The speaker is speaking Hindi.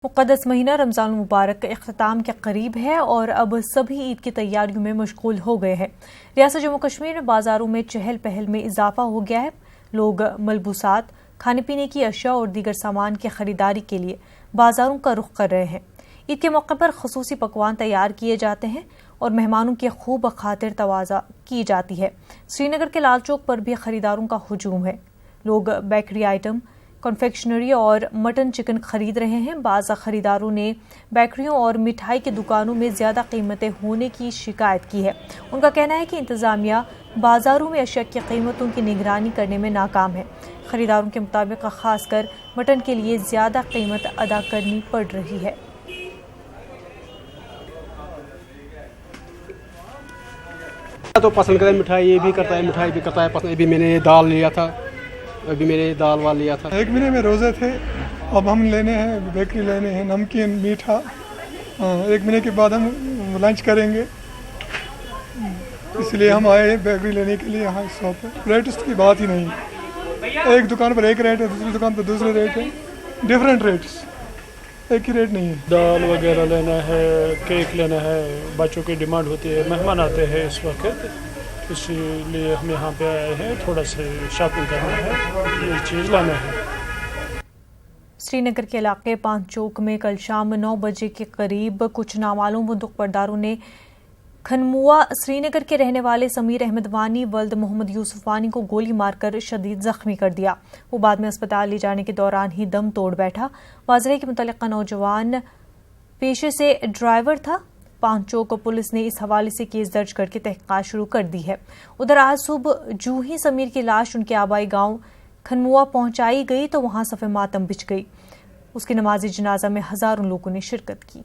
मुक़द्दस महीना रमज़ान मुबारक के इख्तिताम के करीब है और अब सभी ईद की तैयारियों में मशगूल हो गए हैं। रियासत जम्मू कश्मीर में बाजारों में चहल पहल में इजाफा हो गया है। लोग मलबूसात, खाने पीने की अशिया और दीगर सामान की खरीदारी के लिए बाजारों का रुख कर रहे हैं। ईद के मौके पर खसूसी पकवान तैयार किए जाते हैं और मेहमानों की खूब खातिर तवाज़ा की जाती है। श्रीनगर के लाल चौक पर भी खरीदारों का हुजूम है। लोग बेकरी आइटम, कन्फेक्शनरी और मटन चिकन खरीद रहे हैं। बाज़ खरीदारों ने बेकरियों और मिठाई की दुकानों में ज़्यादा कीमतें होने की शिकायत की है। उनका कहना है कि इंतज़ामिया बाज़ारों में अशिया की कीमतों की निगरानी करने में नाकाम है। खरीदारों के मुताबिक खासकर मटन के लिए ज़्यादा कीमत अदा करनी पड़ रही है। तो पसंद करता है मिठाई, ये भी करता है, मिठाई भी करता है पसंद। अभी मैंने दाल लिया था, अभी मैंने दाल वाल लिया था। एक महीने में रोज़े थे, अब हम लेने हैं बेकरी, लेने हैं नमकीन, मीठा। एक महीने के बाद हम लंच करेंगे, इसलिए हम आए हैं बेकरी लेने के लिए यहाँ शॉप पे। रेट की बात ही नहीं, एक दुकान पर एक रेट है, दूसरी दुकान पर दूसरे रेट है, डिफरेंट रेट्स, एक ही रेट नहीं है। दाल वगैरह लेना है, केक लेना है, बच्चों की डिमांड होती है, मेहमान आते हैं इस वक्त, इसीलिए हम यहाँ पे आए हैं, थोड़ा सा शॉपिंग करना है, ये चीज़ लाना है। श्रीनगर के इलाके पांच चौक में कल शाम 9 बजे के करीब कुछ नामालूम बंदूक बरदारों ने खनमुआ श्रीनगर के रहने वाले समीर अहमद वानी वल्द मोहम्मद यूसुफ वानी को गोली मारकर शदीद जख्मी कर दिया। वो बाद में अस्पताल ले जाने के दौरान ही दम तोड़ बैठा। वाज़ेह के मुतल्लिक़ा नौजवान पेशे से ड्राइवर था। पांच चौक पुलिस ने इस हवाले से केस दर्ज करके तहकीकात शुरू कर दी है। उधर आज सुबह जूही समीर की लाश उनके आबाई गांव खनमुआ पहुंचाई गई तो वहां सफ़े मातम बिछ गई। उसकी नमाज़ी जनाजा में हज़ारों लोगों ने शिरकत की।